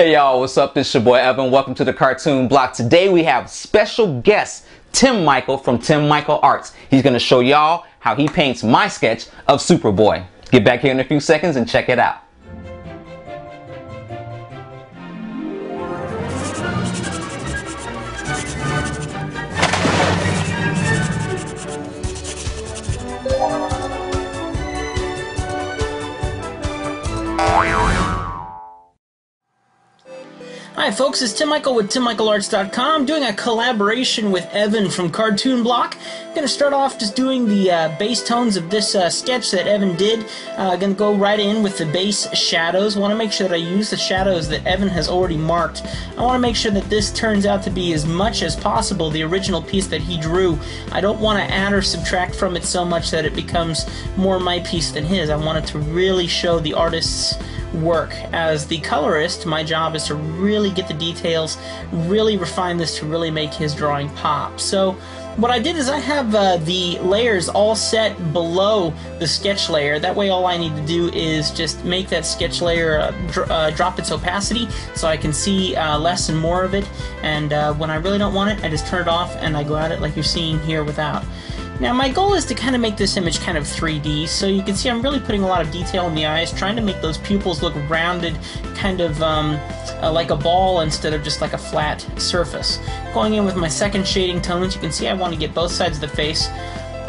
Hey y'all, what's up? This is your boy Evan. Welcome to the Cartoon Block. Today we have special guest Tim Michael from Tim Michael Arts. He's going to show y'all how he paints my sketch of Superboy. Get back here in a few seconds and check it out. Hi folks, it's Tim Michael with TimMichaelArts.com doing a collaboration with Evan from CartoonBlock. I'm going to start off just doing the base tones of this sketch that Evan did. I'm going to go right in with the base shadows. I want to make sure that I use the shadows that Evan has already marked. I want to make sure that this turns out to be as much as possible the original piece that he drew. I don't want to add or subtract from it so much that it becomes more my piece than his. I want it to really show the artist's work. As the colorist, my job is to really get the details, really refine this to really make his drawing pop. So what I did is I have the layers all set below the sketch layer. That way all I need to do is just make that sketch layer drop its opacity so I can see less and more of it, and when I really don't want it, I just turn it off and I go at it like you're seeing here without. Now my goal is to kind of make this image kind of 3D, so you can see I'm really putting a lot of detail in the eyes, trying to make those pupils look rounded, kind of like a ball instead of just like a flat surface. Going in with my second shading tones, you can see I want to get both sides of the face.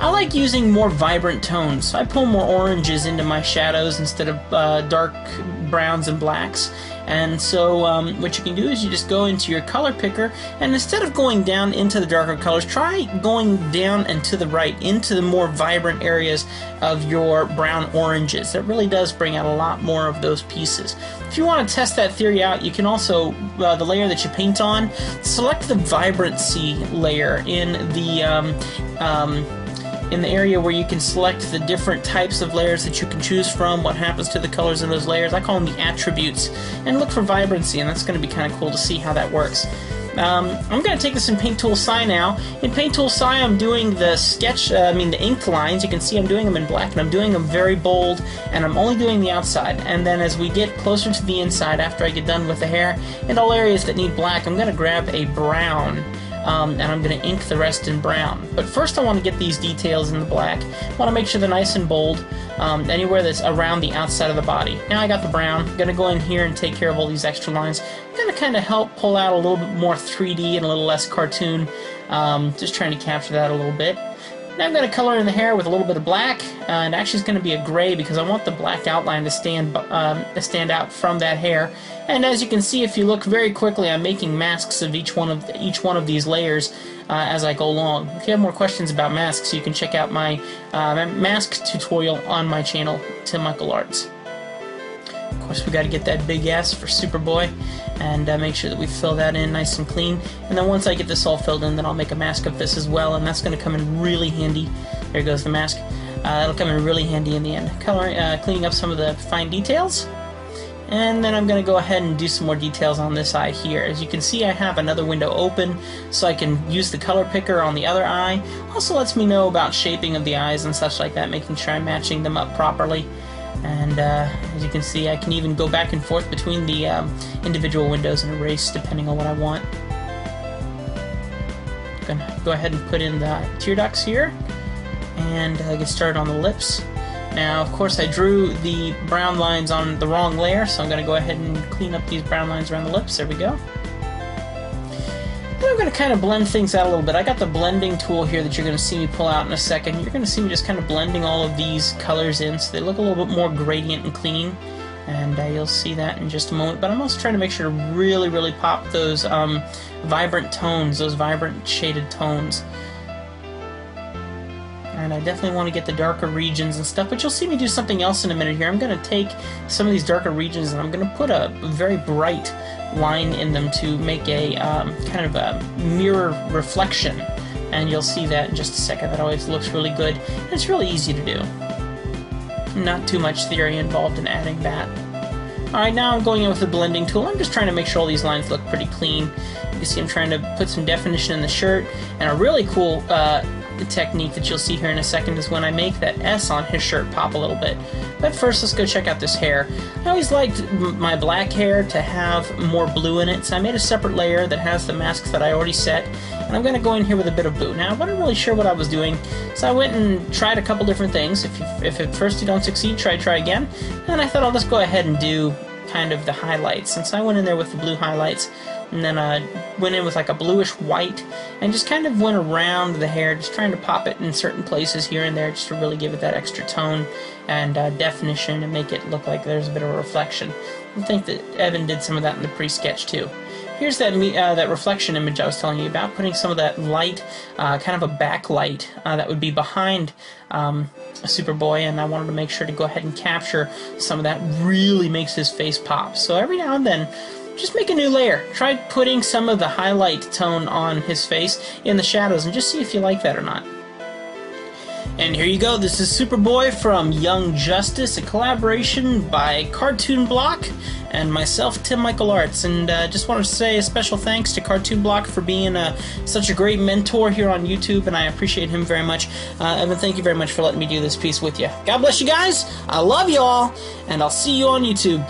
I like using more vibrant tones, so I pull more oranges into my shadows instead of dark browns and blacks. And so what you can do is you just go into your color picker, and instead of going down into the darker colors, try going down and to the right into the more vibrant areas of your brown oranges. That really does bring out a lot more of those pieces. If you want to test that theory out, you can also, the layer that you paint on, select the vibrancy layer in the area where you can select the different types of layers that you can choose from, what happens to the colors in those layers. I call them the attributes, and look for vibrancy, and that's going to be kind of cool to see how that works. I'm going to take this in Paint Tool Psi now. In Paint Tool Psi, I'm doing the sketch, the ink lines. You can see I'm doing them in black, and I'm doing them very bold, and I'm only doing the outside. And then as we get closer to the inside, after I get done with the hair, and all areas that need black, I'm going to grab a brown. And I'm going to ink the rest in brown. But first I want to get these details in the black. I want to make sure they're nice and bold, anywhere that's around the outside of the body. Now I got the brown. I'm going to go in here and take care of all these extra lines. I'm going to kind of help pull out a little bit more 3D and a little less cartoon, just trying to capture that a little bit. Now I'm going to color in the hair with a little bit of black, and actually it's going to be a gray because I want the black outline to stand out from that hair. And as you can see, if you look very quickly, I'm making masks of each one of these layers as I go along. If you have more questions about masks, you can check out my mask tutorial on my channel, Tim Michael Arts. Of course, we got to get that big S for Superboy, and make sure that we fill that in nice and clean. And then once I get this all filled in, then I'll make a mask of this as well, and that's going to come in really handy. There goes the mask. That'll come in really handy in the end. Cleaning up some of the fine details. And then I'm going to go ahead and do some more details on this eye here. As you can see, I have another window open, so I can use the color picker on the other eye. Also lets me know about shaping of the eyes and such like that, making sure I'm matching them up properly. And as you can see, I can even go back and forth between the individual windows and erase depending on what I want. I'm going to go ahead and put in the tear ducts here and get started on the lips. Now, of course, I drew the brown lines on the wrong layer, so I'm going to go ahead and clean up these brown lines around the lips. There we go. Then I'm going to kind of blend things out a little bit. I got the blending tool here that you're going to see me pull out in a second. You're going to see me just kind of blending all of these colors in so they look a little bit more gradient and clean, and you'll see that in just a moment. But I'm also trying to make sure to really, really pop those vibrant tones, those vibrant shaded tones. And I definitely want to get the darker regions and stuff, but you'll see me do something else in a minute here. I'm going to take some of these darker regions and I'm going to put a very bright line in them to make a kind of a mirror reflection, and you'll see that in just a second. That always looks really good, and it's really easy to do. Not too much theory involved in adding that. Alright, now I'm going in with the blending tool. I'm just trying to make sure all these lines look pretty clean. You can see I'm trying to put some definition in the shirt, and a really cool technique that you'll see here in a second is when I make that S on his shirt pop a little bit. But first, let's go check out this hair. I always liked my black hair to have more blue in it, so I made a separate layer that has the masks that I already set, and I'm going to go in here with a bit of blue. Now, I wasn't really sure what I was doing, so I went and tried a couple different things. If at first you don't succeed, try again. And I thought I'll just go ahead and do kind of the highlights. And so I went in there with the blue highlights, and then went in with like a bluish white, and just kind of went around the hair, just trying to pop it in certain places here and there, just to really give it that extra tone and definition and make it look like there's a bit of a reflection. I think that Evan did some of that in the pre-sketch too. Here's that that reflection image I was telling you about, putting some of that light, kind of a backlight that would be behind Superboy, and I wanted to make sure to go ahead and capture some of that. Really makes his face pop. So every now and then, just make a new layer. Try putting some of the highlight tone on his face in the shadows and just see if you like that or not. And here you go, this is Superboy from Young Justice, a collaboration by CartoonBlock and myself, Tim Michael Arts. And just wanted to say a special thanks to CartoonBlock for being such a great mentor here on YouTube, and I appreciate him very much. Evan, thank you very much for letting me do this piece with you. God bless you guys, I love you all, and I'll see you on YouTube.